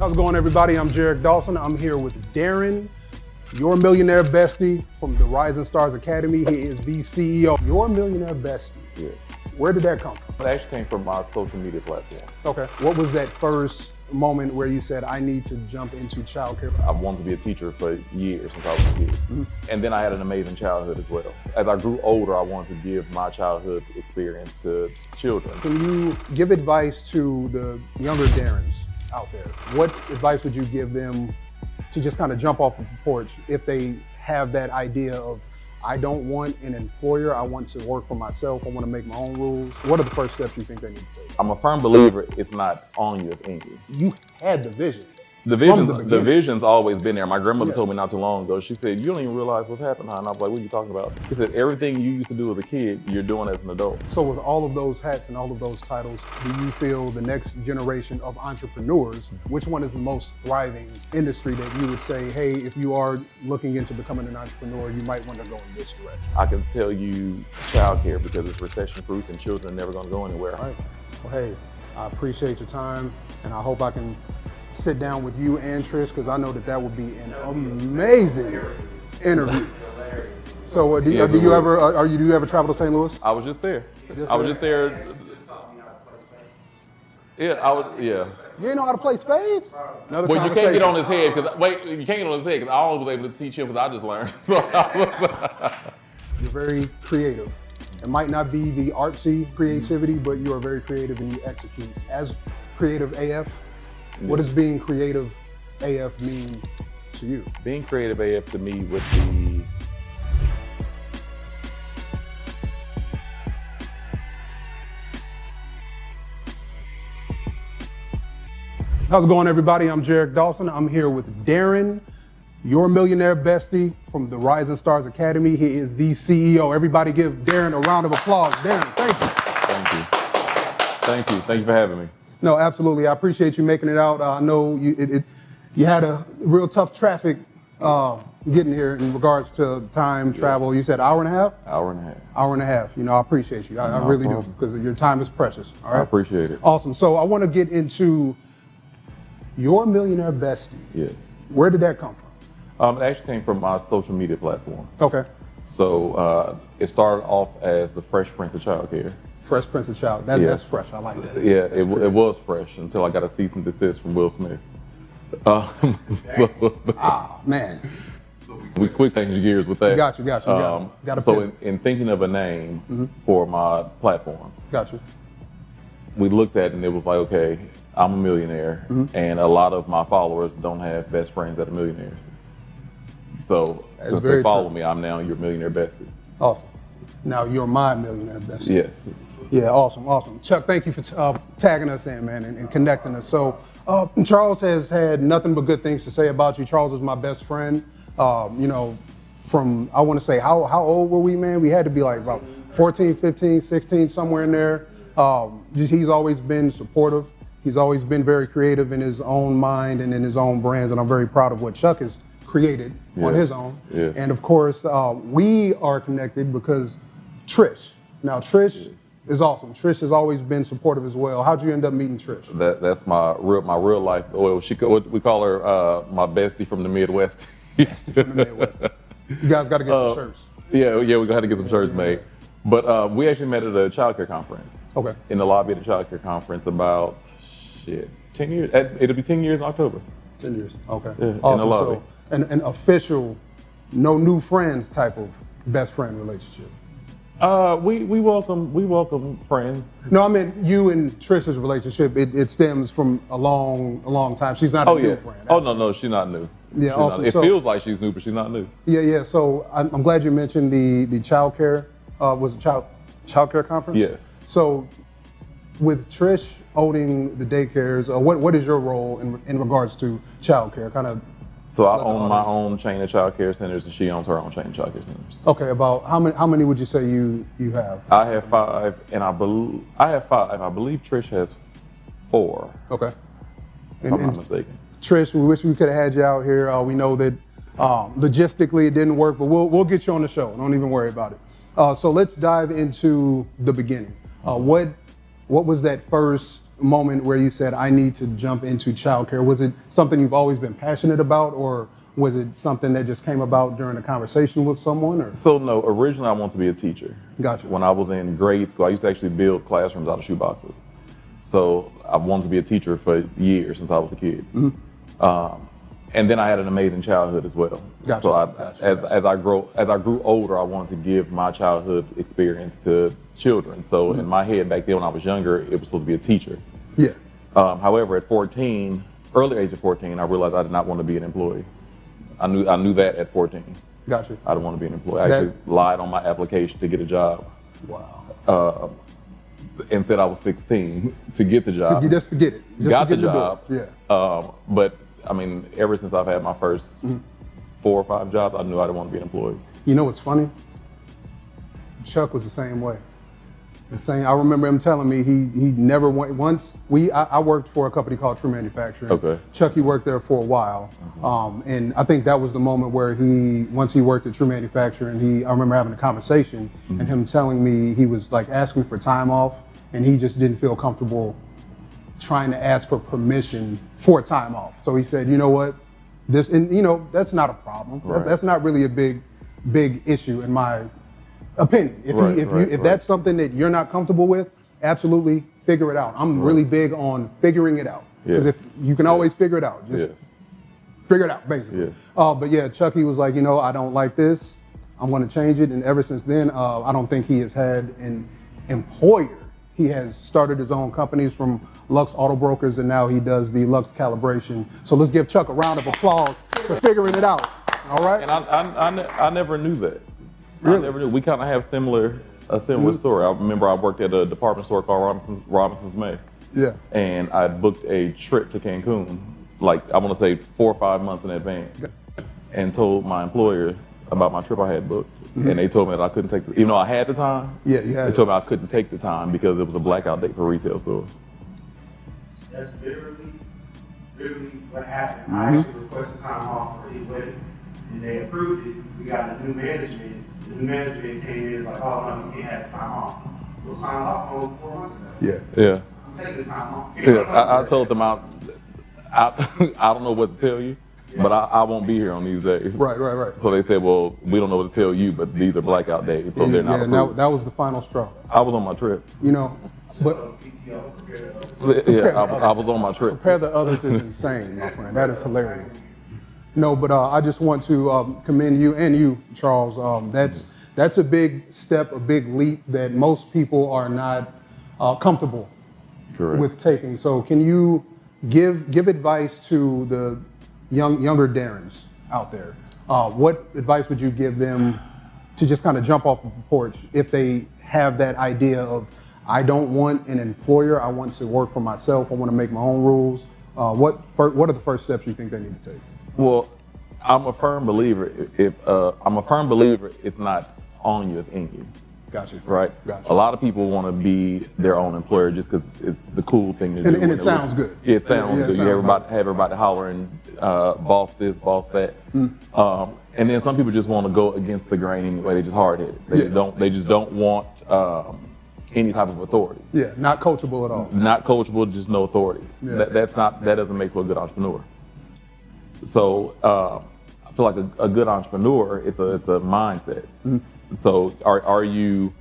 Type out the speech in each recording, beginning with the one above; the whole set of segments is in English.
How's it going, everybody? I'm Jarek Dawson. I'm here with Darren, Your Millionaire Bestie from the Rising Stars Academy. He is the CEO. Your Millionaire Bestie. Yeah. Where did that come from? It actually came from my social media platform. Okay. What was that first moment where you said, I need to jump into childcare? I wanted to be a teacher for years since I was a kid. And then I had an amazing childhood as well. As I grew older, I wanted to give my childhood experience to children. Can you give advice to the younger Darrens out there? What advice would you give them to just kind of jump off the porch if they have that idea of, I don't want an employer, I want to work for myself, I want to make my own rules? What are the first steps you think they need to take? I'm a firm believer it's not on you, it's in you. You had the vision. The vision's always been there. My grandmother told me not too long ago, she said, you don't even realize what's happening, huh? And I was like, what are you talking about? She said, everything you used to do as a kid, you're doing as an adult. So with all of those hats and all of those titles, do you feel the next generation of entrepreneurs, which one is the most thriving industry that you would say, hey, if you are looking into becoming an entrepreneur, you might want to go in this direction? I can tell you childcare because it's recession proof and children are never gonna go anywhere. All right. Well, hey, I appreciate your time and I hope I can sit down with you and Trish, because I know that would be an amazing interview. So do you ever travel to St. Louis? I was just there. I was just there. Yeah. You ain't know how to play spades? Well, you can't get on his head because you can't get on his head because I always was able to teach him because I just learned. You're very creative. It might not be the artsy creativity, but you are very creative and you execute. As creative AF, what does being creative AF mean to you? Being creative AF to me would be How's it going, everybody? I'm Jarek Dawson. I'm here with Darren, Your Millionaire Bestie from the Rising Stars Academy. He is the CEO. Everybody give Darren a round of applause. Darren, thank you. Thank you. Thank you for having me. No, absolutely. I appreciate you making it out. I know you had a real tough traffic getting here in regards to time, travel. You said hour and a half? Hour and a half. Hour and a half. You know, I appreciate you. I really do, because your time is precious. All right? I appreciate it. Awesome. So I want to get into Your Millionaire Bestie. Yes. Where did that come from? It actually came from my social media platform. Okay. So it started off as the Fresh Prince of Childcare. Fresh Prince of Child. That's fresh. I like that. Yeah, it was fresh until I got a cease and desist from Will Smith. Man. We quick change gears with that. Got you. So in thinking of a name for my platform, got you. We looked at it and it was like, okay, I'm a millionaire and a lot of my followers don't have best friends that are millionaires. So since they follow me, I'm now Your Millionaire Bestie. Awesome. Now you're my Millionaire Bestie. Yes. Yeah, awesome. Chuck, thank you for tagging us in, man, and connecting us. So Charles has had nothing but good things to say about you. Charles is my best friend. You know, from, I want to say, how old were we, man? We had to be like about 14, 15, 16, somewhere in there. He's always been supportive. He's always been very creative in his own mind and in his own brands, and I'm very proud of what Chuck has created on his own. Yes. And of course, we are connected because Trish. Now, Trish is awesome. Trish has always been supportive as well. How'd you end up meeting Trish? That's my real life. Well, we call her my bestie from the Midwest. Bestie from the Midwest. You guys got to get some shirts. Yeah, we had to get some shirts made. But we actually met at a childcare conference. Okay. In the lobby of the childcare conference about 10 years. It'll be 10 years in October. 10 years. Okay. Yeah, awesome. in the lobby. So, an official, no new friends type of best friend relationship. We welcome friends. No, I mean you and Trish's relationship. It stems from a long time. She's not a new friend. Oh no, she's not new. Yeah, awesome. It feels like she's new, but she's not new. Yeah. So I'm glad you mentioned the child care. Was it child care conference? Yes. So with Trish owning the daycares, what is your role in regards to child care? Kind of. So I own my own chain of child care centers, and she owns her own chain of child care centers. Okay, about how many would you say you have? I have 5, and I believe Trish has 4. Okay. If I'm not mistaken. Trish, we wish we could have had you out here. We know that logistically it didn't work, but we'll get you on the show. Don't even worry about it. So let's dive into the beginning. What was that first moment where you said, I need to jump into childcare? Was it something you've always been passionate about, or was it something that just came about during a conversation with someone? Or? So no, originally I wanted to be a teacher. Gotcha. When I was in grade school, I used to actually build classrooms out of shoeboxes. So I wanted to be a teacher for years since I was a kid. And then I had an amazing childhood as well. Gotcha. So as I grew older, I wanted to give my childhood experience to children. So in my head back then when I was younger, it was supposed to be a teacher. Yeah. However, at 14, early age of 14, I realized I did not want to be an employee. I knew that at 14. Gotcha. I didn't want to be an employee. I actually lied on my application to get a job. Wow. And said I was 16 to get the job. Just to get it. Just Got to the get job. Yeah. But I mean, ever since I've had my first 4 or 5 jobs, I knew I didn't want to be an employee. You know what's funny? Chuck was the same way. The same. I remember him telling me he never went. Once I worked for a company called True Manufacturing. Okay. Chucky worked there for a while, and I think that was the moment where once he worked at True Manufacturing, I remember having a conversation and him telling me he was like asking for time off, and he just didn't feel comfortable trying to ask for permission for time off. So he said, you know what, that's not a problem. Right. That's not really a big issue in my opinion. If that's something that you're not comfortable with, absolutely figure it out. I'm really big on figuring it out. Because if you can always figure it out, just figure it out, basically. Yes. But yeah, Chucky was like, I don't like this. I'm going to change it. And ever since then, I don't think he has had an employer. He has started his own companies from Lux Auto Brokers, and now he does the Lux Calibration. So let's give Chuck a round of applause for figuring it out. All right. And I never knew that. Really? I never knew. We kind of have a similar story. I remember I worked at a department store called Robinson's May. Yeah. And I booked a trip to Cancun, like I want to say 4 or 5 months in advance, and told my employer about my trip I had booked. And they told me that I couldn't take even though I had the time. Yeah, you had They told me I couldn't take the time because it was a blackout date for retail stores. That's literally what happened. I actually requested time off for his wedding, and they approved it. We got a new management. The new management came in and was like, oh, no, you can't have the time off. We'll sign off on 4 months ago. Yeah. I'm taking the time off. I told them I don't know what to tell you, but I won't be here on these days. Right. So they said, well, we don't know what to tell you, but these are blackout days, so they're not approved. That was the final straw. I was on my trip. But I was on my trip. prepare the others is insane, my friend. That is hilarious. No, but I just want to commend you and you, Charles. That's a big step, a big leap that most people are not comfortable with taking. So can you give advice to the younger Darrens out there? What advice would you give them to just kind of jump off the porch if they have that idea of, I don't want an employer, I want to work for myself, I want to make my own rules? What are the first steps you think they need to take? Well, I'm a firm believer. It's not on you, it's in you. Gotcha. Right? Gotcha. A lot of people want to be their own employer just because it's the cool thing to do. And it sounds good. It sounds good. Sounds Have everybody hollering, boss this, boss that. And then some people just want to go against the grain anyway. They just hard-headed. They just don't want any type of authority. Yeah, not coachable at all. Not coachable, just no authority. Yeah. That doesn't make for a good entrepreneur. So I feel like a good entrepreneur, it's a mindset. So are you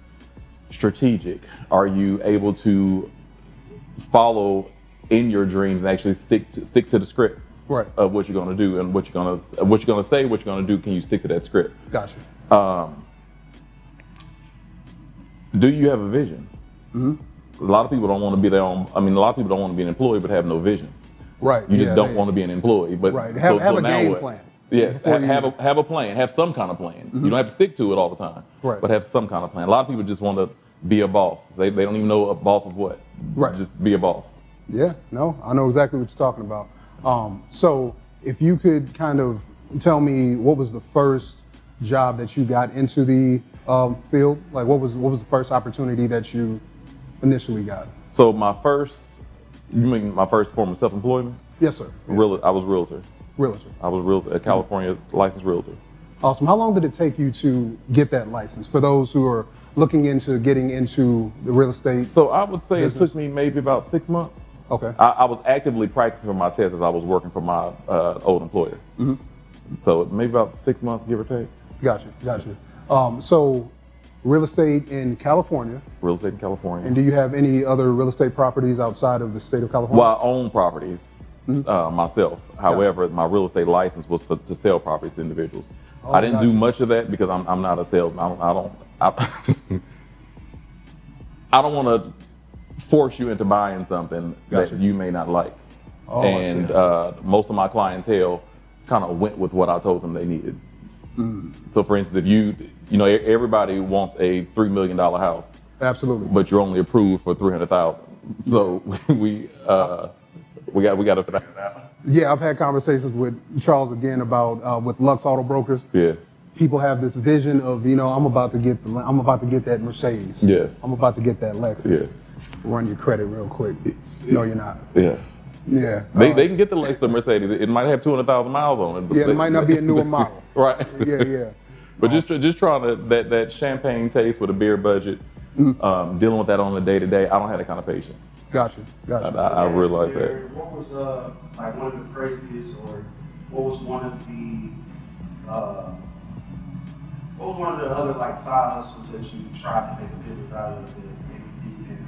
strategic? Are you able to follow in your dreams and actually stick to the script of what you're going to do and what you're going to say, what you're going to do? Can you stick to that script? Gotcha. Do you have a vision? A lot of people don't want to be their own. I mean, a lot of people don't want to be an employee but have no vision. Right. You just don't want to be an employee. But have a game plan. Yes, have a plan. Have some kind of plan. You don't have to stick to it all the time, but have some kind of plan. A lot of people just want to be a boss. They don't even know a boss of what. Right. Just be a boss. Yeah, no, I know exactly what you're talking about. So if you could kind of tell me what was the first job that you got into the field? Like what was the first opportunity that you initially got? So you mean my first form of self-employment? Yes, sir. I was realtor. I was realtor, a California licensed realtor. Awesome. How long did it take you to get that license? For those who are looking into getting into the real estate. So I would say business. It took me maybe about 6 months. Okay. I was actively practicing for my test as I was working for my old employer. So maybe about 6 months, give or take. Gotcha. So real estate in California. Real estate in California. And do you have any other real estate properties outside of the state of California? Well, I own properties myself. However, my real estate license was to sell properties to individuals. I didn't do much of that because I'm not a salesman. I don't want to force you into buying something that you may not like. And most of my clientele kind of went with what I told them they needed. So for instance, if you know, everybody wants a $3 million house. Absolutely. But you're only approved for 300,000. So we got to figure that out. Yeah, I've had conversations with Charles again about with Lux Auto Brokers. Yeah. People have this vision of, you know, I'm about to get that Mercedes. Yes. I'm about to get that Lexus. Yes. Run your credit real quick. No, you're not. Yeah. Yeah. They can get the Lexus Mercedes. It might have 200,000 miles on it. But Yeah, it might not be a newer model. Right. Yeah. But just trying to that champagne taste with a beer budget, dealing with that on a day-to-day, I don't have that kind of patience. Gotcha. I realize that. What was like one of the craziest, or what was one of the other like side hustles that you tried to make a business out of that maybe didn't pan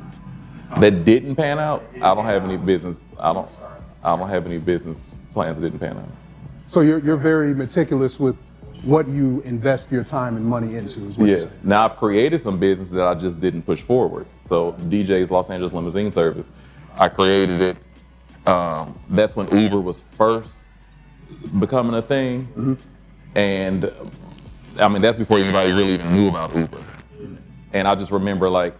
out? That didn't pan out? I don't have any business. I don't have any business plans that didn't pan out. So you're very meticulous with what you invest your time and money into. Is what you're Yes. saying. Now I've created some business that I just didn't push forward. So DJ's Los Angeles Limousine Service, I created it. That's when Uber was first becoming a thing, and I mean that's before anybody really even knew about Uber. And I just remember like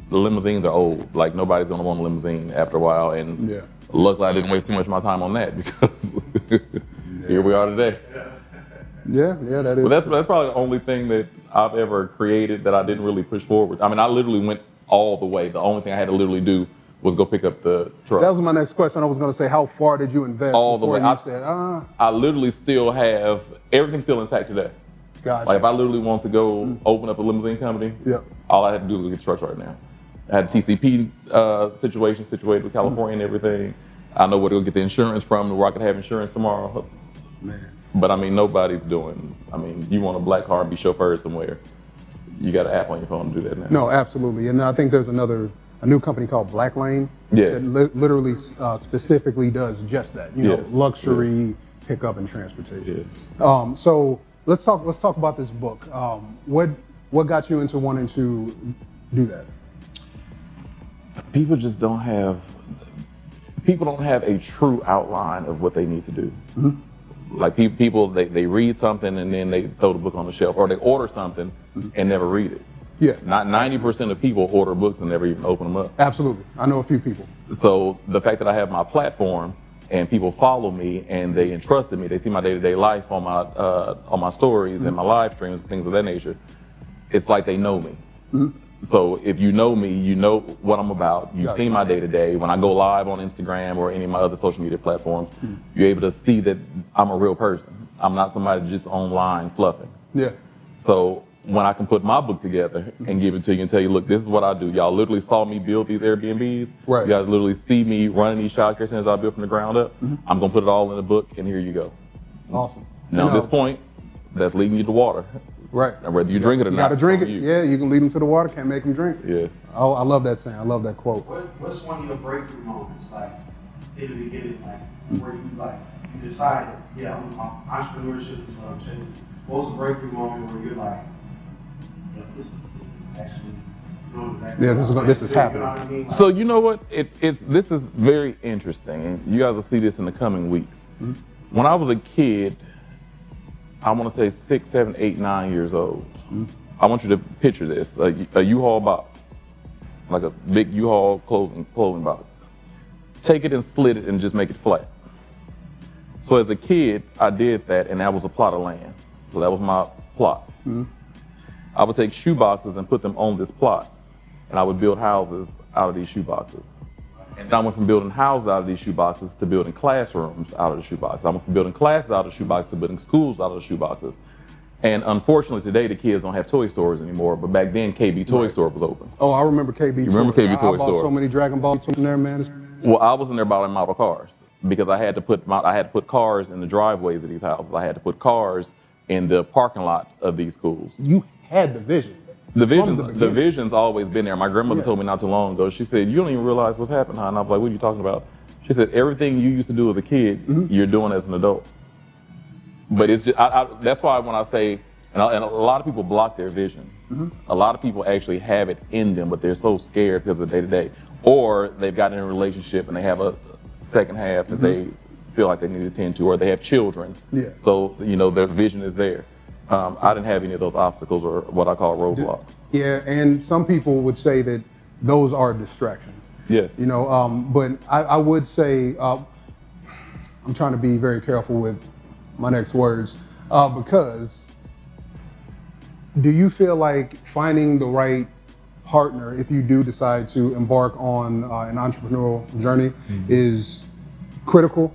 the limousines are old. Like nobody's gonna want a limousine after a while. And luckily I didn't waste too much of my time on that because here we are today. Yeah, that is. But that's probably the only thing that I've ever created that I didn't really push forward. I mean, I literally went all the way. The only thing I had to literally do was go pick up the truck. That was my next question. I was going to say, how far did you invest? All the way. You said, I literally still have everything still intact today. Gotcha. Like if I literally want to go open up a limousine company, all I had to do was get the trucks right now. I had a TCP situation situated with California and everything. I know where to go get the insurance from, where I could have insurance tomorrow. Man. But I mean, nobody's doing. I mean, you want a black car and be chauffeured somewhere, you got an app on your phone to do that now. No, absolutely. And I think there's a new company called Black Lane that literally specifically does just that. You know, luxury pickup and transportation. So let's talk about this book. What got you into wanting to do that? People don't have a true outline of what they need to do. Like people, they read something and then they throw the book on the shelf, or they order something and never read it. Yeah. Not 90% of people order books and never even open them up. Absolutely. I know a few people. So the fact that I have my platform and people follow me and they entrusted me, they see my day-to-day life on my stories and my live streams, things of that nature. It's like they know me. So if you know me, you know what I'm about. You see my day-to-day. When I go live on Instagram or any of my other social media platforms, you're able to see that I'm a real person. I'm not somebody just online fluffing. Yeah. So when I can put my book together and give it to you and tell you, look, this is what I do. Y'all literally saw me build these Airbnbs. Right. You guys literally see me running these child care centers I built from the ground up. I'm gonna put it all in the book and here you go. Awesome. Now at this point, that's leading you to water. Right. And whether you drink it or not. You gotta drink it. You. Yeah, you can lead them to the water, can't make them drink. Yes. Oh, I love that saying. I love that quote. What's one of your breakthrough moments, like in the beginning, like where you decided, entrepreneurship is what I'm chasing. What was the breakthrough moment where you're like, this is actually doing exactly this is happening. You know what I mean? So you know what? This is very interesting, and you guys will see this in the coming weeks. When I was a kid, I want to say 6, 7, 8, 9 years old. I want you to picture this: a U-Haul box, like a big U-Haul clothing box. Take it and slit it and just make it flat. So as a kid, I did that, and that was a plot of land. So that was my plot. I would take shoe boxes and put them on this plot, and I would build houses out of these shoe boxes. And I went from building houses out of these shoe boxes to building classrooms out of the shoe boxes. I went from building classes out of the shoe boxes to building schools out of the shoe boxes. And unfortunately today the kids don't have toy stores anymore, but back then KB Toy Store was open. Oh, I remember KB. You remember KB Toy I bought Store? so many Dragon Ball toys in there, man. Well, I was in there buying model cars because I had to put cars in the driveways of these houses. I had to put cars in the parking lot of these schools. You had the vision. The beginning. vision's always been there. My grandmother told me not too long ago. She said, "You don't even realize what's happening." And I was like, "What are you talking about?" She said, "Everything you used to do as a kid, you're doing as an adult." But it's just that's why when I say, and a lot of people block their vision. A lot of people actually have it in them, but they're so scared because of the day to day, or they've gotten in a relationship and they have a second half that they feel like they need to tend to, or they have children. Yeah. So their vision is there. I didn't have any of those obstacles or what I call roadblocks. Yeah, and some people would say that those are distractions. Yes. But I would say, I'm trying to be very careful with my next words, because do you feel like finding the right partner, if you do decide to embark on an entrepreneurial journey, is critical?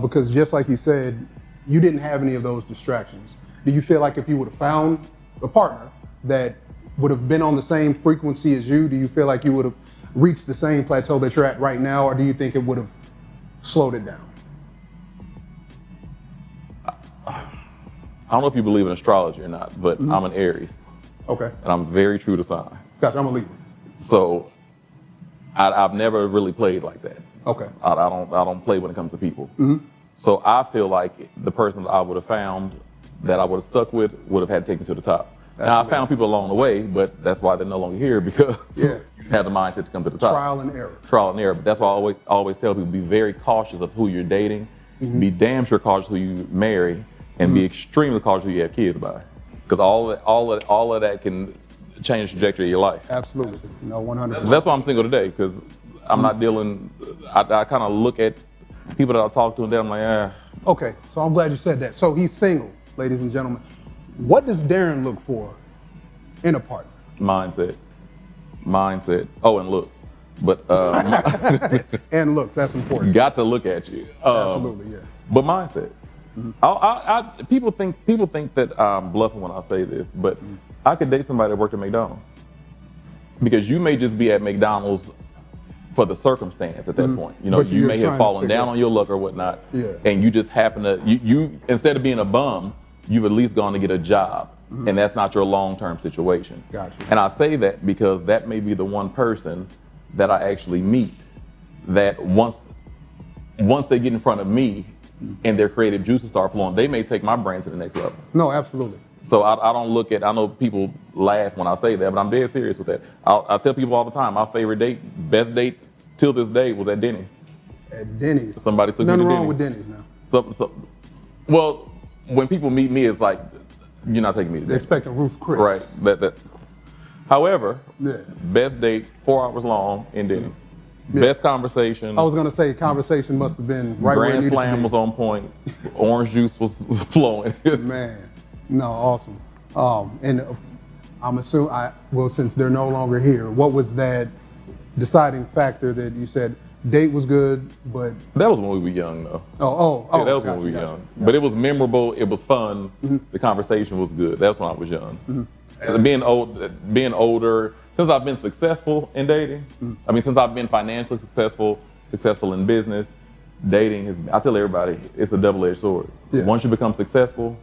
Because just like you said, you didn't have any of those distractions. Do you feel like if you would have found a partner that would have been on the same frequency as you, do you feel like you would have reached the same plateau that you're at right now, or do you think it would have slowed it down? I don't know if you believe in astrology or not, but I'm an Aries. Okay. And I'm very true to sign. Gotcha, I'm a Libra. So I've never really played like that. Okay. I don't play when it comes to people. So I feel like the person that I would have found, that I would have stuck with, would have had to take me to the top. Now I found people along the way, but that's why they're no longer here, because you have the mindset to come to the top. Trial and error. Trial and error. But that's why I always tell people, be very cautious of who you're dating, be damn sure cautious who you marry, and be extremely cautious who you have kids by. Because all of that can change the trajectory of your life. Absolutely. 100%. That's why I'm single today, because I'm not dealing, I kind of look at people that I talk to and then I'm like, Okay, so I'm glad you said that. So he's single, ladies and gentlemen. What does Darren look for in a partner? Mindset. Oh, and looks. But And looks, that's important. got to look at you. Absolutely, yeah. But mindset. People think that I'm bluffing when I say this, but I could date somebody that worked at McDonald's, because you may just be at McDonald's for the circumstance at that point. But You you're may have trying to fallen figure down out- on your luck or whatnot, Yeah. and you just happen to you instead of being a bum, you've at least gone to get a job, and that's not your long-term situation. Gotcha. And I say that because that may be the one person that I actually meet that once they get in front of me and their creative juices start flowing, they may take my brand to the next level. No, absolutely. So I don't look at, I know people laugh when I say that, but I'm dead serious with that. I tell people all the time, my favorite date, best date till this day, was at Denny's. At Denny's. Somebody took Nothing me to wrong Denny's. with Denny's now. Well, when people meet me, it's like, you're not taking me to They're Denny's. expecting Ruth Chris. Right. However, Yeah. best date, 4 hours long in Denny's. Best conversation. I was gonna say conversation must have been right where it Grand needed Slam to be. was on point. Orange juice was flowing. Man, no, awesome. And I'm assuming, since they're no longer here, what was that deciding factor that you said date was good, but That was when we were young, though. yeah, That was when we were young. But it was memorable. It was fun. The conversation was good. That's when I was young. Being older, since I've been successful in dating, since I've been financially successful in business, dating is, I tell everybody, it's a double-edged sword. Yeah. Once you become successful,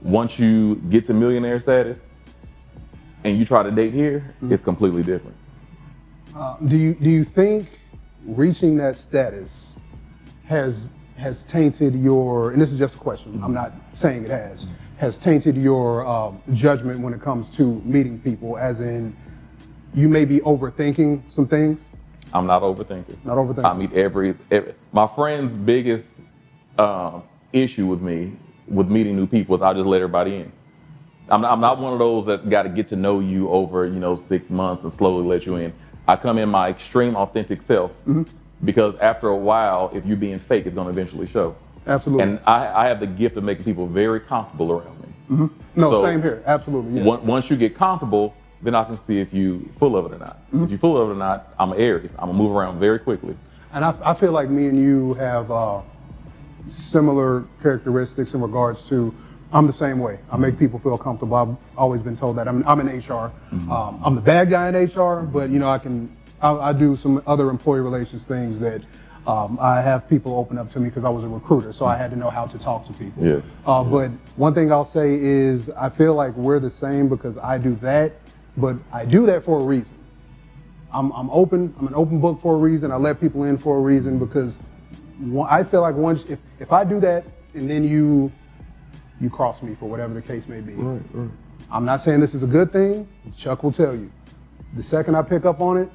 once you get to millionaire status, and you try to date here, it's completely different. do you think reaching that status has tainted your, and this is just a question, I'm not saying it has tainted your judgment when it comes to meeting people, as in you may be overthinking some things? I'm not overthinking. Not overthinking. I meet every my friend's biggest issue with me with meeting new people is I just let everybody in. I'm not one of those that got to get to know you over 6 months and slowly let you in. I come in my extreme authentic self, because after a while, if you're being fake, it's going to eventually show. Absolutely. And I have the gift of making people very comfortable around me. No, So, same here. Absolutely. Yeah. Once you get comfortable, then I can see if you full of it or not. If you're full of it or not, I'm an Aries. I'm gonna move around very quickly. And I feel like me and you have similar characteristics in regards to, I'm the same way. I make people feel comfortable. I've always been told that. I'm in HR. I'm the bad guy in HR, but I do some other employee relations things that I have people open up to me because I was a recruiter, so I had to know how to talk to people. Yes. But one thing I'll say is I feel like we're the same because I do that, but I do that for a reason. I'm open. I'm an open book for a reason. I let people in for a reason because I feel like once if I do that and then you cross me for whatever the case may be. Right. I'm not saying this is a good thing. Chuck will tell you. The second I pick up on it,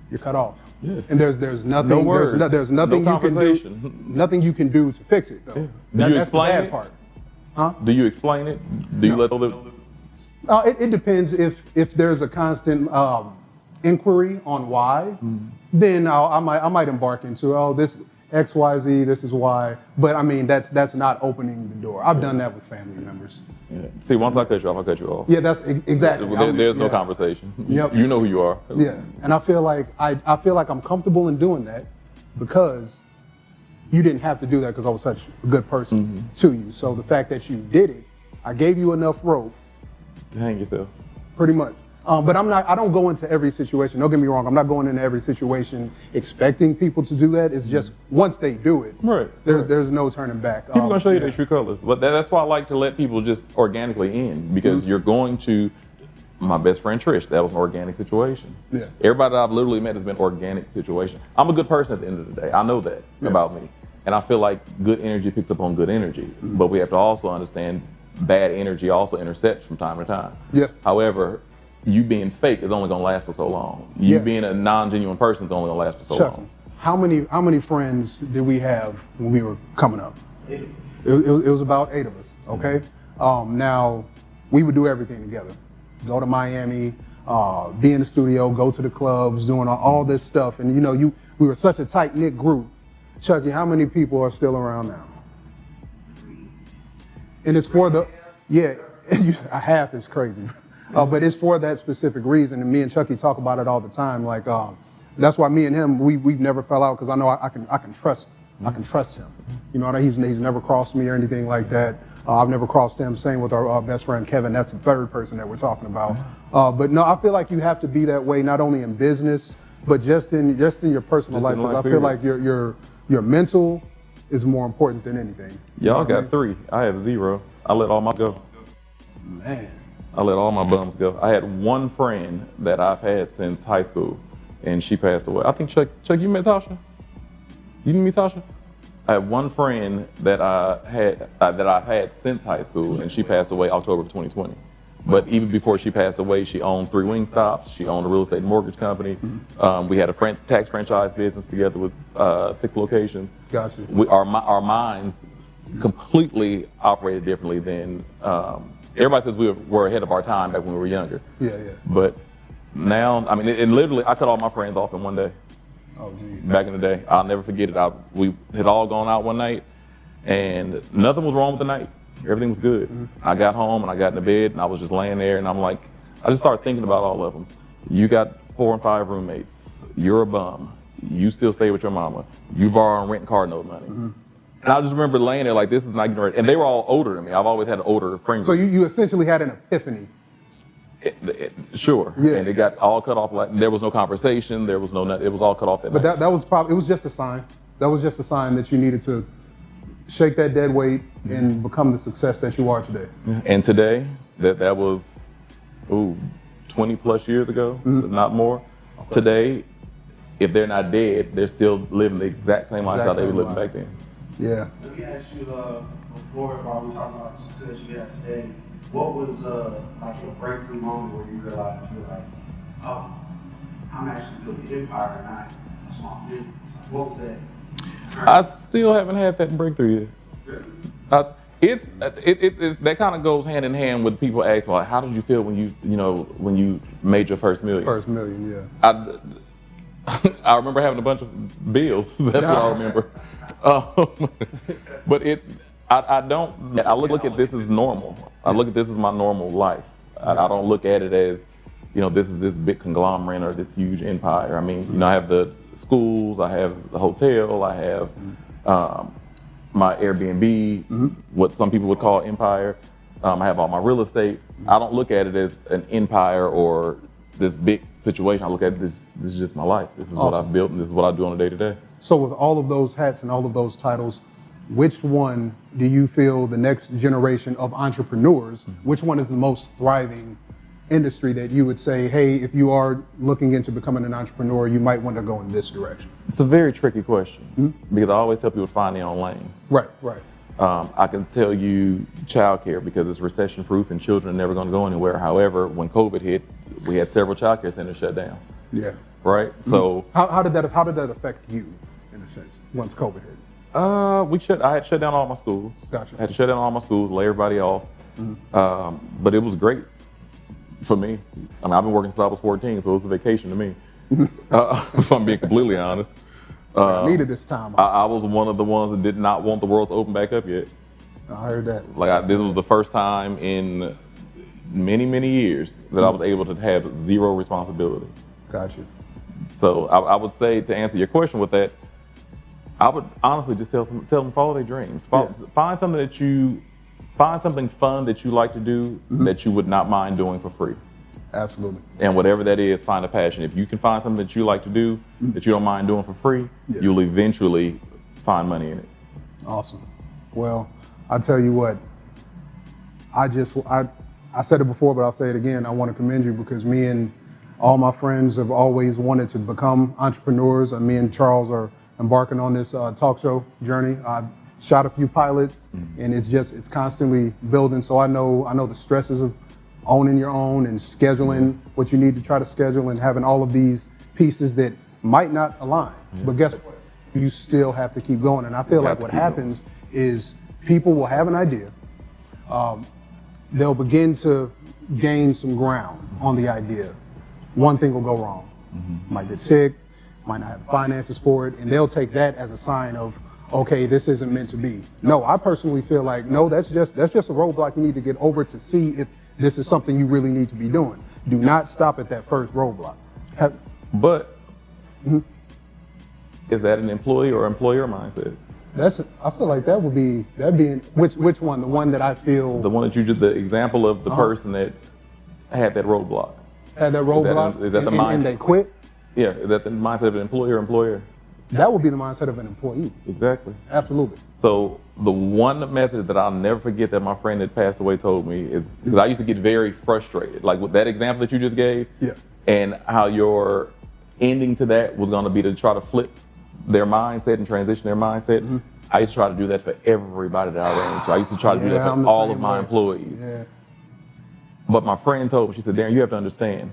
you're cut off. Yeah. And there's nothing. No words. There's nothing No you can do. conversation. Nothing you can do to fix it though. Yeah. That's the explain bad it? part. Huh? Do you explain it? Do you let other? It depends if there's a constant inquiry on why, then I might embark into this X, Y, Z, this is why. But I mean that's not opening the door. I've done that with family members. Yeah. See, once I cut you off, I cut you off. Yeah, that's exactly. There's no yeah. conversation. Yep. You know who you are. Yeah, and I feel like I'm comfortable in doing that because you didn't have to do that because I was such a good person to you. So the fact that you did it, I gave you enough rope. Hang yourself. Pretty much. But I don't go into every situation. Don't get me wrong. I'm not going into every situation expecting people to do that. It's just once they do it, Right. there's no turning back. People gonna show you their true colors, but that's why I like to let people just organically in because you're going to. My best friend Trish, that was an organic situation. Yeah. Everybody that I've literally met has been organic situation. I'm a good person at the end of the day. I know that about me, and I feel like good energy picks up on good energy. But we have to also understand bad energy also intercepts from time to time. Yeah. However, you being fake is only gonna last for so long. You Yeah. being a non-genuine person is only gonna last for so Chucky, long. how many friends did we have when we were coming up? 8 of us. It was about 8 of us. Okay. Now we would do everything together. Go to Miami, be in the studio, go to the clubs, doing all this stuff. And we were such a tight knit group. Chucky, how many people are still around now? And it's for a half is crazy. But it's for that specific reason. And me and Chucky talk about it all the time. Like, that's why me and him, we've never fell out because I know I can trust him. You know, he's never crossed me or anything like that. I've never crossed him. Same with our best friend Kevin. That's the third person that we're talking about. But no, I feel like you have to be that way not only in business, but just in your personal life. Because I feel like your mental is more important than anything. Y'all got 3. I have 0. I let all my go. Man. I let all my bums go. I had one friend that I've had since high school, and she passed away. I think Chuck, you met Tasha? You meet Tasha? I had one friend that I've had since high school, and she passed away October of 2020. But even before she passed away, she owned 3 Wingstops. She owned a real estate mortgage company. We had a tax franchise business together with 6 locations. Gotcha. Our minds completely operated differently than. Everybody says we were ahead of our time back when we were younger. Yeah. But now, I mean, and literally, I cut all my friends off in one day. Oh, geez. Back in the day, I'll never forget it. We had all gone out one night, and nothing was wrong with the night. Everything was good. I got home and I got in the bed and I was just laying there and I'm like, I just started thinking about all of them. You got 4 and 5 roommates. You're a bum. You still stay with your mama. You borrow and rent and car note money. And I just remember laying there like, this is not getting right. And they were all older than me. I've always had an older friend So group. you essentially had an epiphany. Sure. Yeah. And it got all cut off. Like there was no conversation. There was no nothing. It was all cut off that But night. that was probably, it was just a sign. That was just a sign that you needed to shake that dead weight and become the success that you are today. And today, that was 20 plus years ago, if not more. Okay. Today, if they're not dead, they're still living the exact same lifestyle they were living back then. Yeah. Let me ask you before, while we talking about the success you had today, what was like your breakthrough moment where you realized you were like, oh, I'm actually building an empire, not a small business? Like, what was that? I still haven't had that breakthrough yet. Really? It's that kind of goes hand in hand with people ask me, like, how did you feel when you made your first million? First million, yeah. I remember having a bunch of bills. That's what I remember. But I look at this as normal. I look at this as my normal life. I don't look at it as, this is this big conglomerate or this huge empire. I mean, I have the schools, I have the hotel, I have my Airbnb, what some people would call empire. I have all my real estate. I don't look at it as an empire or this big situation. I look at it, this is just my life. This is what I've built and this is what I do on a day to day. So with all of those hats and all of those titles, which one do you feel the next generation of entrepreneurs, which one is the most thriving industry that you would say, hey, if you are looking into becoming an entrepreneur, you might want to go in this direction? It's a very tricky question because I always tell people to find their own lane. Right. I can tell you childcare because it's recession proof and children are never going to go anywhere. However, when COVID hit, we had several childcare centers shut down. Yeah. Right. So how did that affect you in a sense once COVID hit? I had to shut down all my schools. Gotcha. I had to shut down all my schools, lay everybody off. But it was great for me. I mean, I've been working since I was 14, so it was a vacation to me. If I'm being completely honest. I needed this time. I was one of the ones that did not want the world to open back up yet. I heard that. This was the first time in many, many years that I was able to have zero responsibility. Gotcha. So I would say, to answer your question with that, I would honestly just tell them follow their dreams. Find something fun that you like to do that you would not mind doing for free. Absolutely. And whatever that is, find a passion. If you can find something that you like to do that you don't mind doing for free, you'll eventually find money in it. Awesome. Well, I tell you what, I said it before, but I'll say it again. I want to commend you because me and all my friends have always wanted to become entrepreneurs. And me and Charles are embarking on this talk show journey. I've shot a few pilots and it's constantly building. So I know the stresses of owning your own and scheduling what you need to try to schedule and having all of these pieces that might not align. But guess what? You still have to keep going. And I feel like what happens is people will have an idea. They'll begin to gain some ground on the idea. One thing will go wrong. Might get sick, might not have finances for it, and they'll take that as a sign of, okay, this isn't meant to be. No, I personally feel like, no, that's just a roadblock you need to get over to see if this is something you really need to be doing. Do not stop at that first roadblock. Is that an employee or employer mindset? I feel like that'd be which one? The one that I feel. The one that you did the example of the person that had that roadblock. Had that roadblock. Is that the mindset? And they quit. Yeah, is that the mindset of an employer or employer? That would be the mindset of an employee. Exactly. Absolutely. So the one message that I'll never forget that my friend that passed away told me is, because I used to get very frustrated, like with that example that you just gave, and how your ending to that was going to be to try to flip their mindset and transition their mindset. I used to try to do that for everybody that I ran into. I used to try to do that for all of my employees. But my friend told me, she said, Darren, you have to understand,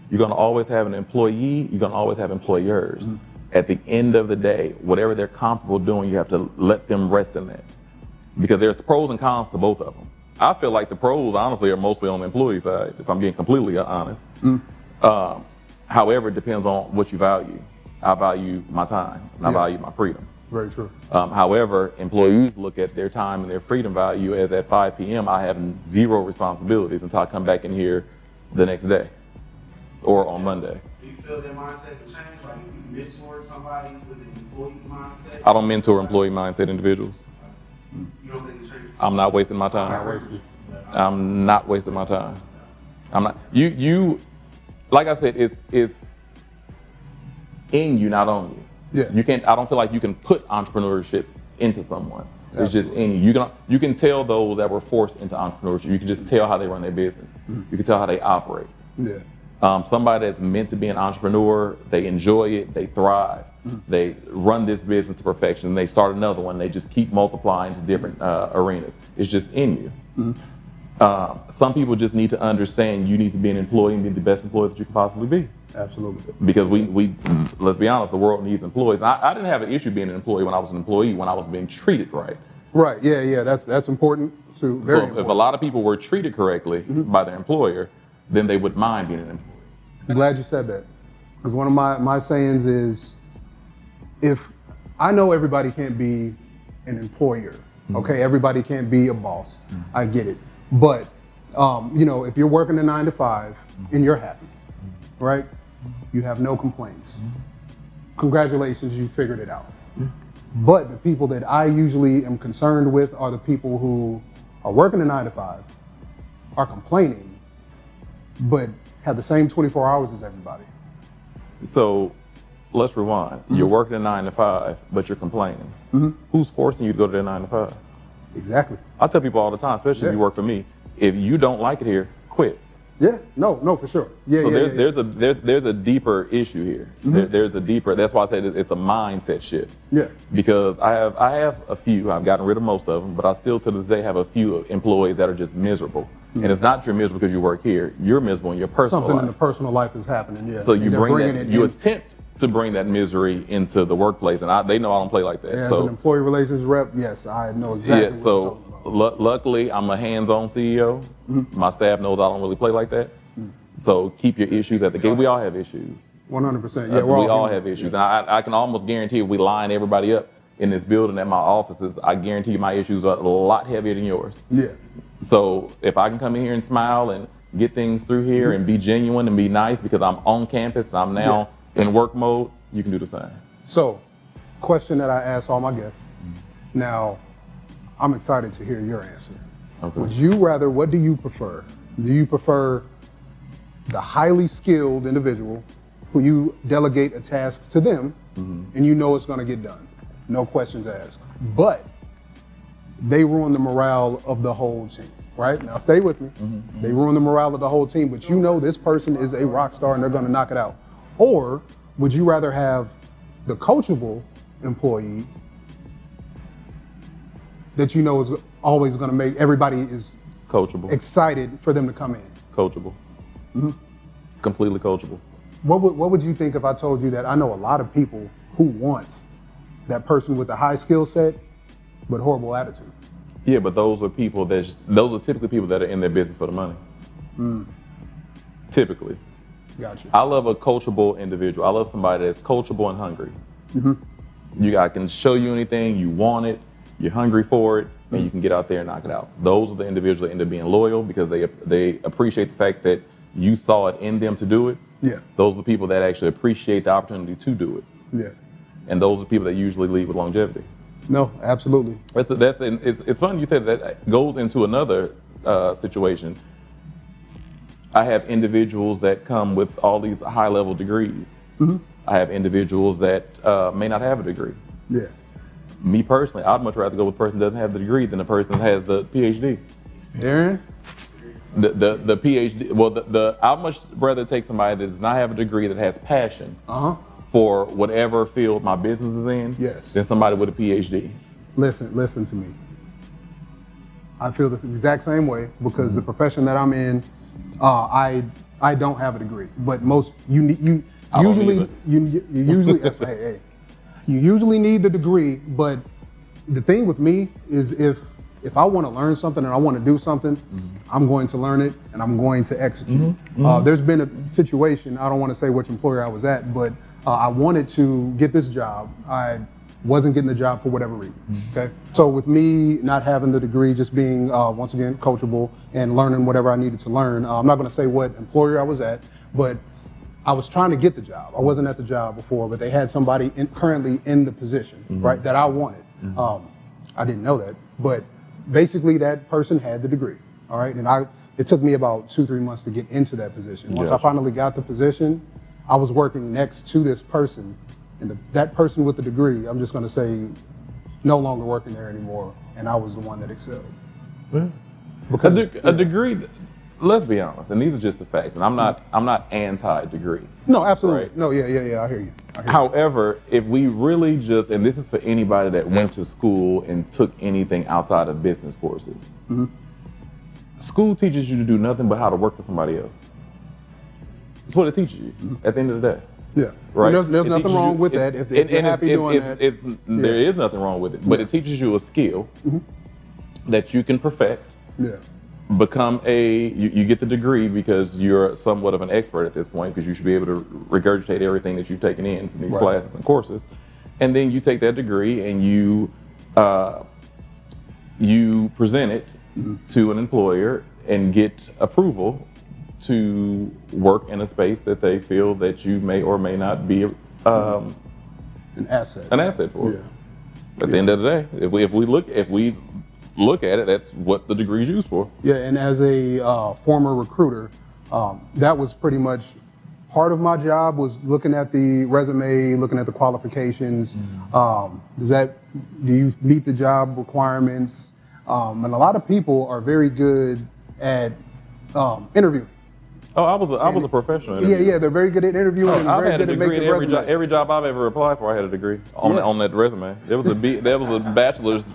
you're going to always have an employee, you're going to always have employers. At the end of the day, whatever they're comfortable doing, you have to let them rest in that. Because there's pros and cons to both of them. I feel like the pros, honestly, are mostly on the employee side, if I'm being completely honest. However, it depends on what you value. I value my time, and I value my freedom. Very true. However, employees look at their time and their freedom value as at 5 p.m. I have zero responsibilities until I come back in here the next day or on Monday. Do you feel their mindset can change? Like if you mentor somebody with an employee mindset? I don't mentor employee mindset individuals. You don't think it changes? I'm not wasting my time. I'm not wasting my time. I'm not. You, like I said, it's in you, not on you. You can't. I don't feel like you can put entrepreneurship into someone. It's just in you. You can tell those that were forced into entrepreneurship. You can just tell how they run their business. You can tell how they operate. Somebody that's meant to be an entrepreneur, they enjoy it, they thrive. They run this business to perfection. They start another one. They just keep multiplying to different arenas. It's just in you. Some people just need to understand you need to be an employee and be the best employee that you can possibly be. Absolutely. Because we let's be honest, the world needs employees. I didn't have an issue being an employee when I was an employee, when I was being treated right. Right. Yeah. That's important too. Very important. If a lot of people were treated correctly by their employer, then they would mind being an employee. I'm glad you said that. Because one of my sayings is, if I know everybody can't be an employer, okay, everybody can't be a boss. I get it. But if you're working a 9 to 5 and you're happy, right? You have no complaints. Congratulations, you figured it out. But the people that I usually am concerned with are the people who are working a 9 to 5, are complaining, but have the same 24 hours as everybody. So let's rewind. You're working a 9 to 5, but you're complaining. Who's forcing you to go to that 9 to 5? Exactly. I tell people all the time, especially if you work for me, if you don't like it here, quit. Yeah, no, for sure. Yeah, So yeah, there's a deeper issue here. There's a deeper. That's why I say it's a mindset shift. Yeah. Because I have a few. I've gotten rid of most of them, but I still to this day have a few employees that are just miserable. And it's not you're miserable because you work here. You're miserable in your personal Something life. in the personal life is happening. Yeah. So you And they're bring bringing that. it You in. attempt to bring that misery into the workplace, and they know I don't play like that. As So an employee relations rep, yes, I know exactly yeah. what So you're talking about. luckily, I'm a hands-on CEO. My staff knows I don't really play like that. So keep your issues at the gate. We all have issues. 100%. Yeah, We all human. have issues. And I can almost guarantee if we line everybody up in this building at my offices, I guarantee you my issues are a lot heavier than yours. Yeah. So if I can come in here and smile and get things through here and be genuine and be nice because I'm on campus and I'm now in work mode, you can do the same. So, question that I ask all my guests. Now, I'm excited to hear your answer. Okay. Would you rather, what do you prefer? Do you prefer the highly skilled individual who you delegate a task to them and you know it's going to get done? No questions asked. But they ruin the morale of the whole team, right? Now stay with me. They ruin the morale of the whole team, but you know this person is a rock star and they're going to knock it out. Or would you rather have the coachable employee that you know is always going to make everybody is Coachable. excited for them to come in? Coachable. Completely coachable. What would you think if I told you that I know a lot of people who want that person with a high skill set but horrible attitude? Yeah, but those are typically people that are in their business for the money. Typically. Gotcha. I love a coachable individual. I love somebody that's coachable and hungry. I can show you anything, you want it, you're hungry for it, and you can get out there and knock it out. Those are the individuals that end up being loyal because they appreciate the fact that you saw it in them to do it. Yeah. Those are the people that actually appreciate the opportunity to do it. Yeah. And those are people that usually lead with longevity. No, absolutely. It's funny you said that goes into another situation. I have individuals that come with all these high level degrees. I have individuals that may not have a degree. Yeah. Me personally, I'd much rather go with a person that doesn't have the degree than a person that has the PhD. Darren? The PhD, well, I'd much rather take somebody that does not have a degree that has passion for whatever field my business is in than somebody with a PhD. Listen to me. I feel this exact same way because the profession that I'm in, I don't have a degree, but you usually you usually need the degree. But the thing with me is if I want to learn something and I want to do something, I'm going to learn it and I'm going to execute. There's been a situation, I don't want to say which employer I was at, but I wanted to get this job. I wasn't getting the job for whatever reason, okay? So with me not having the degree, just being, once again, coachable and learning whatever I needed to learn, I'm not gonna say what employer I was at, but I was trying to get the job. I wasn't at the job before, but they had somebody currently in the position, right, that I wanted. I didn't know that, but basically that person had the degree, all right? And it took me about 2-3 months to get into that position. Once I finally got the position, I was working next to this person, and that person with the degree, I'm just gonna say, no longer working there anymore, and I was the one that excelled. Yeah. Because A degree, let's be honest, and these are just the facts, and I'm not anti-degree. No, absolutely. Right. No, yeah, I hear you. However, if we really and this is for anybody that went to school and took anything outside of business courses, school teaches you to do nothing but how to work for somebody else. That's what it teaches you at the end of the day. Yeah, Right. And there's nothing wrong with that. If you're happy doing that, there is nothing wrong with it, but it teaches you a skill that you can perfect. Yeah. Become you get the degree because you're somewhat of an expert at this point because you should be able to regurgitate everything that you've taken in from these classes and courses, and then you take that degree and you present it to an employer and get approval to work in a space that they feel that you may or may not be an asset for. Yeah. At the end of the day, if we look at it, that's what the degree is used for. Yeah, and as a former recruiter, that was pretty much part of my job was looking at the resume, looking at the qualifications. Do you meet the job requirements? And a lot of people are very good at interviewing. Oh, I was a professional. Yeah, they're very good at interviewing. and I've very had a good at degree in making every job. resumes. Every job I've ever applied for, I had a degree on that resume. There was a bachelor's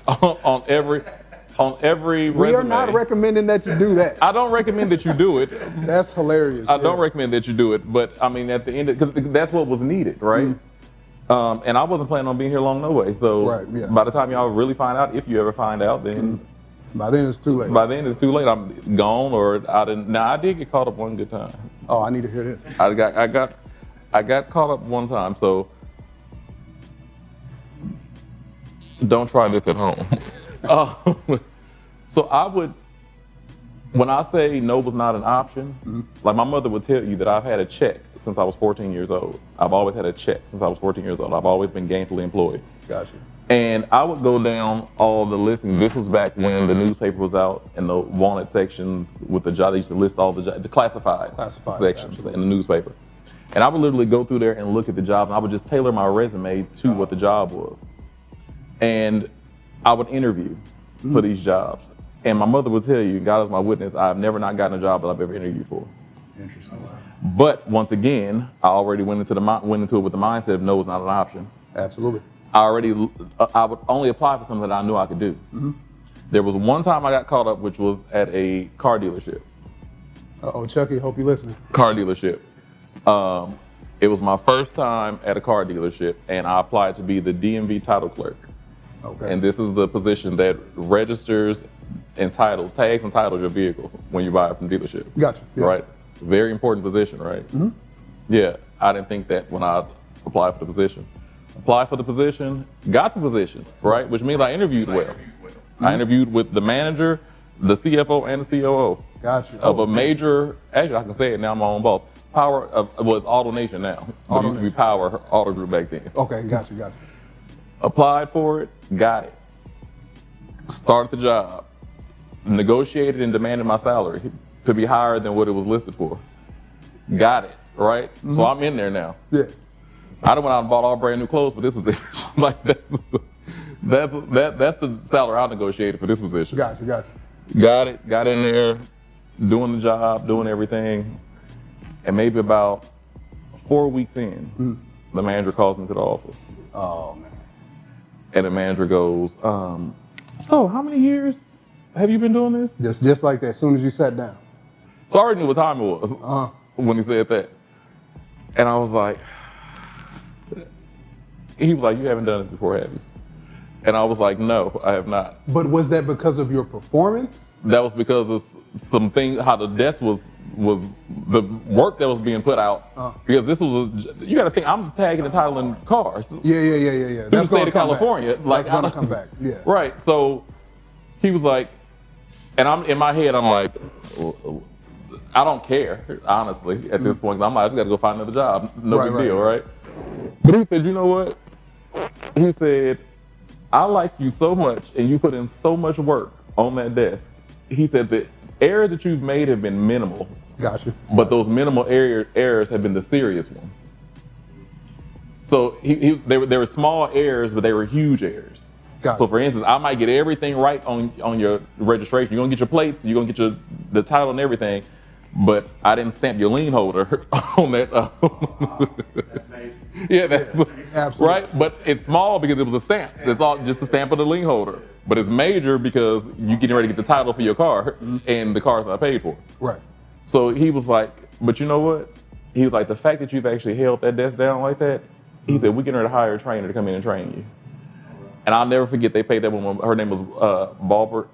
on every resume. We are not recommending that you do that. I don't recommend that you do it. That's hilarious. I don't recommend that you do it, but I mean, at the end, because that's what was needed, right? And I wasn't planning on being here long no way. So by the time y'all really find out, if you ever find out, then by then it's too late. By then it's too late. I'm gone, or I didn't. Now I did get caught up one good time. Oh, I need to hear this. I got caught up one time. So don't try this at home. So I would, when I say no was not an option, like my mother would tell you that I've had a check since I was 14 years old. I've always had a check since I was 14 years old. I've always been gainfully employed. Gotcha. And I would go down all the listings. This was back when the newspaper was out and the wanted sections with the job. They used to list all the classified sections absolutely. in the newspaper. And I would literally go through there and look at the job, and I would just tailor my resume to what the job was. And I would interview for these jobs. And my mother would tell you, God is my witness, I've never not gotten a job that I've ever interviewed for. Interesting. But once again, I already went into it with the mindset of no is not an option. Absolutely. I would only apply for something that I knew I could do. There was one time I got caught up, which was at a car dealership. Uh-oh, Chucky, hope you're listening. Car dealership. It was my first time at a car dealership, and I applied to be the DMV title clerk. Okay. And this is the position that registers and tags and titles your vehicle when you buy it from dealership. Gotcha. Yeah. Right? Very important position, right? Yeah, I didn't think that when I applied for the position. Applied for the position, got the position, right? Which means I interviewed well. I interviewed with the manager, the CFO, and the COO Gotcha. of a major, actually I can say it now, I'm my own boss. Was AutoNation now, but it used to be Power Auto Group back then. Okay, gotcha. Applied for it, got it. Started the job, negotiated and demanded my salary to be higher than what it was listed for. Got it, right? So I'm in there now. Yeah. I done went out and bought all brand new clothes for this position. Like that's the salary I negotiated for this position. Gotcha. Got it, got in there, doing the job, doing everything. And maybe about 4 weeks in, the manager calls me to the office. Oh man. And the manager goes, so how many years have you been doing this? Just like that, as soon as you sat down. So I already knew what time it was when he said that. And I was like, he was like, you haven't done this before, have you? And I was like, no, I have not. But was that because of your performance? That was because of some things, how the desk was the work that was being put out. Because this was, you got to think, I'm tagging and titling cars. Yeah. Through the state of California. That's gonna come back, yeah. Right, so he was like, and I'm in my head, I'm like, I don't care, honestly, at this point. I'm like, I just got to go find another job. No big deal, right? But he said, you know what? He said, I like you so much and you put in so much work on that desk. He said the errors that you've made have been minimal. Gotcha. But those minimal errors have been the serious ones. So they were small errors, but they were huge errors. Gotcha. So for instance, I might get everything right on your registration. You're gonna get your plates, you're gonna get the title and everything, but I didn't stamp your lien holder on that. That's major. Yeah, that's Absolutely. right. But it's small because it was a stamp. It's all just a stamp of the lien holder. But it's major because you're getting ready to get the title for your car, and the car's not paid for. Right. So he was like, but you know what? He was like, the fact that you've actually held that desk down like that, he said, we're getting ready to hire a trainer to come in and train you. And I'll never forget, they paid that woman, her name was Barbara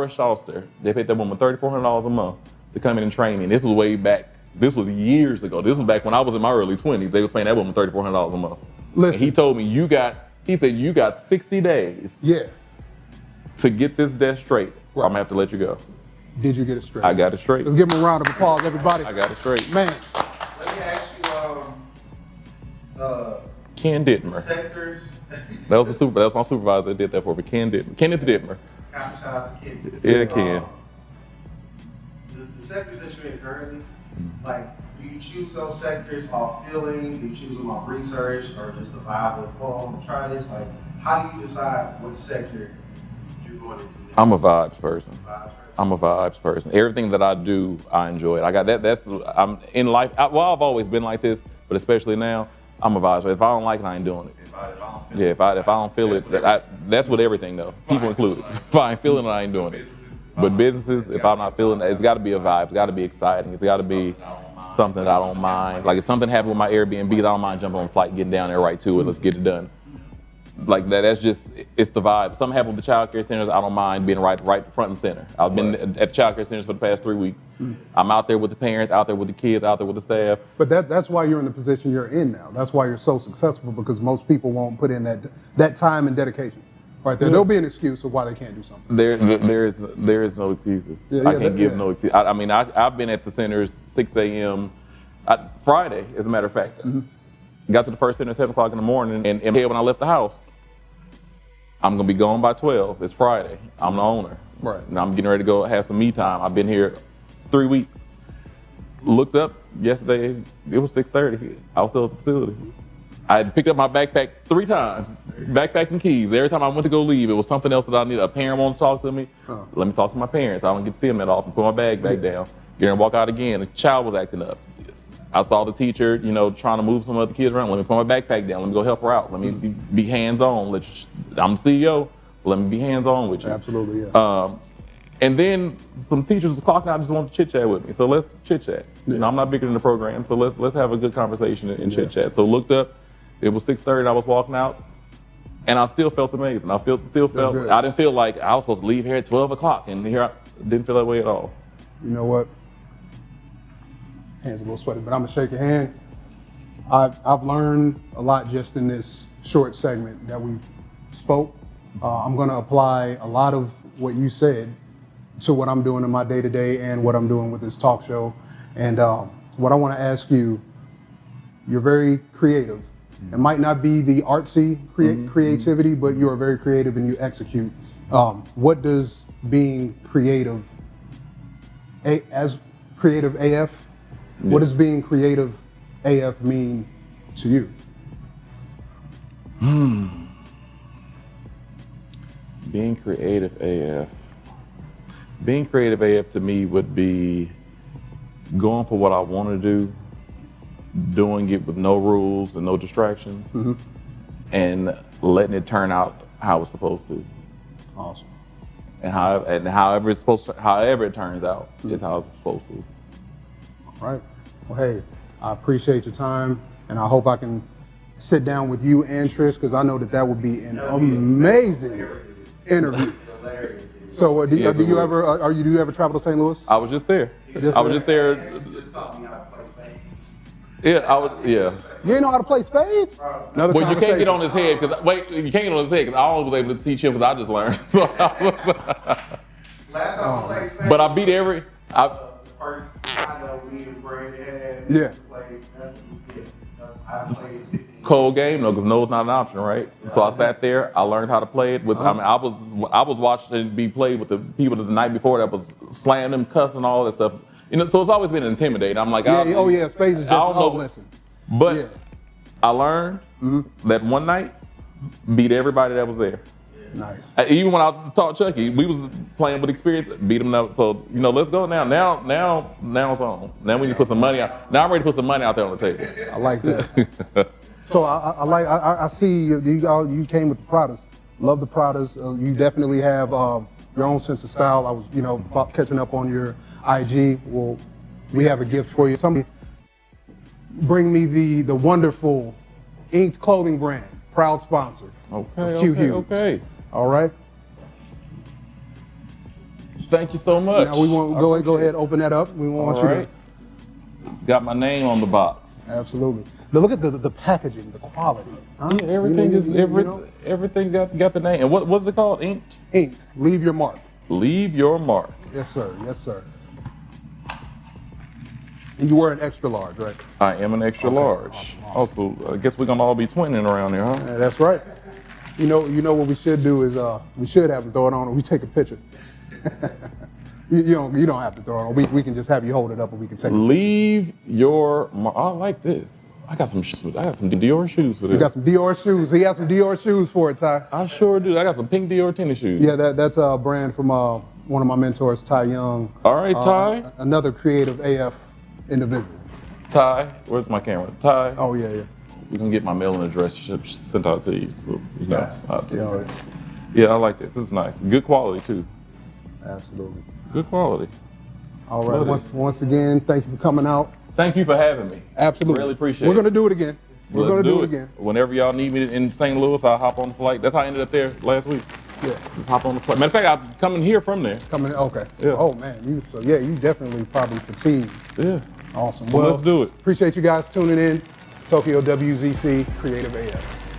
Shawster. They paid that woman $3,400 a month to come in and train me. And this was way back, this was years ago. This was back when I was in my early 20s. They was paying that woman $3,400 a month. Listen. And he told me, he said, you got 60 days Yeah. to get this desk straight. Or I'm gonna have to let you go. Did you get it straight? I got it straight. Let's give him a round of applause, everybody. I got it straight. Man. Let me ask you, Ken Dittmer. sectors. That was my supervisor that did that for me. Ken Dittmer. Kenneth Dittmer. Shout out to Ken. Yeah, Ken. The sectors that you're in currently, like, do you choose those sectors off feeling? Do you choose them off research or just the vibe of, oh, I'm gonna try this? Like, how do you decide what sector you're going into? I'm a vibes person. Vibes, right? I'm a vibes person. Everything that I do, I enjoy it. I got that. I'm in life. I've always been like this, but especially now, I'm a vibes person. If I don't like it, I ain't doing it. If I don't feel it, that's with everything though, people included. If I ain't feeling it, I ain't doing it. But businesses, if I'm not feeling it, it's got to be a vibe. It's got to be exciting. It's got to be something that I don't mind. Like if something happened with my Airbnb, I don't mind jumping on a flight, getting down there right to it. Let's get it done. Like that. That's just, it's the vibe. Something happened with the child care centers, I don't mind being right front and center. I've been at the child care centers for the past 3 weeks. I'm out there with the parents, out there with the kids, out there with the staff. But that's why you're in the position you're in now. That's why you're so successful, because most people won't put in that time and dedication. Right there, there'll be an excuse of why they can't do something. There is no excuses. I can't give no excuse. I mean, I've been at the centers 6 a.m. Friday, as a matter of fact. Got to the first center at 7 o'clock in the morning, and when I left the house, I'm gonna be gone by 12. It's Friday. I'm the owner. Right. And I'm getting ready to go have some me time. I've been here 3 weeks. Looked up yesterday, it was 6:30. I was still at the facility. I had picked up my backpack 3 times, backpack and keys. Every time I went to go leave, it was something else that I needed. A parent wanted to talk to me. Let me talk to my parents. I don't get to see them that often. Put my bag back down. Get in and walk out again. A child was acting up. I saw the teacher, trying to move some other kids around. Let me put my backpack down. Let me go help her out. Let me be hands-on. I'm the CEO. Let me be hands-on with you. Absolutely, yeah. And then some teachers was clocking out, just wanted to chit-chat with me. So let's chit-chat. I'm not bigger than the program, so let's have a good conversation and chit-chat. So looked up, it was 6:30, I was walking out, and I still felt amazing. I didn't feel like I was supposed to leave here at 12 o'clock, and here I didn't feel that way at all. You know what? Hands a little sweaty, but I'm gonna shake your hand. I've learned a lot just in this short segment that we spoke. I'm gonna apply a lot of what you said to what I'm doing in my day-to-day and what I'm doing with this talk show. And what I wanna ask you, you're very creative. It might not be the artsy creativity, but you are very creative and you execute. What does being creative, as creative AF, what does being creative AF mean to you? Being creative AF. Being creative AF to me would be going for what I want to do, doing it with no rules and no distractions, and letting it turn out how it's supposed to. Awesome. And however it turns out is how it's supposed to. All right. Well, hey, I appreciate your time, and I hope I can sit down with you and Trish, because I know that would be an amazing interview. So, do you ever travel to St. Louis? I was just there. Just there. Just taught me how to play spades. Yeah. You ain't know how to play spades? Another Well, you can't get conversation. on his head you can't get on his head because I was able to teach him because I just learned. So Last time I played spades. but I beat every. The first kind of me and Brandon had. Yeah. I played 15. Cold game, no, because no is not an option, right? So I sat there, I learned how to play it. I was watching it be played with the people the night before that was slamming them, cussing, all that stuff. So it's always been intimidating. I'm like, spades is different. I don't know. Listen. But Yeah. I learned that one night, beat everybody that was there. Nice. Even when I taught Chucky, we was playing with experience, beat him up. So let's go now. Now it's on. Now we need to put some money out. Now I'm ready to put some money out there on the table. I like that. So I see you came with the Pradas. Love the Pradas. You definitely have your own sense of style. I was catching up on your IG. Well, we have a gift for you. Somebody bring me the wonderful inked clothing brand, proud sponsor. of Q Hughes. Okay. All right. Thank you so much. Now we want go ahead, open that up. We want All you right. It's got my name on the box. to absolutely. Now look at the packaging, the quality. Huh? Yeah, everything everything got the name. And what's it called? Inked? Inked. Leave your mark. Leave your mark. Yes, sir. Yes, sir. And you were an extra large, right? I am an extra large. Also, I guess we're gonna all be twinning around here, huh? Yeah, that's right. You know what we should do is we should have them throw it on and we take a picture. You don't have to throw it on. We can just have you hold it up and we can take it. Leave your mark. I like this. I got some Dior shoes for this. We got some Dior shoes. He has some Dior shoes for it, Ty. I sure do. I got some pink Dior tennis shoes. Yeah, that's a brand from one of my mentors, Ty Young. All right, Ty. Another creative AF individual. Ty, where's my camera? Ty. Oh, yeah. We can get my mailing address sent out to you. So, Yeah, yeah, I like this. This is nice. Good quality, too. absolutely. Good quality. All right, once again, thank you for coming out. Thank you for having me. Absolutely. Really appreciate it. We're going to do it again. We're going to do it again. Whenever y'all need me in St. Louis, I'll hop on the flight. That's how I ended up there last week. Yeah. Just hop on the flight. Matter of fact, I'm coming here from there. Okay. Yeah. Oh, man. You definitely probably fatigued. Yeah. Awesome. Well, let's do it. Appreciate you guys tuning in. Tokyo WZC Creative AF.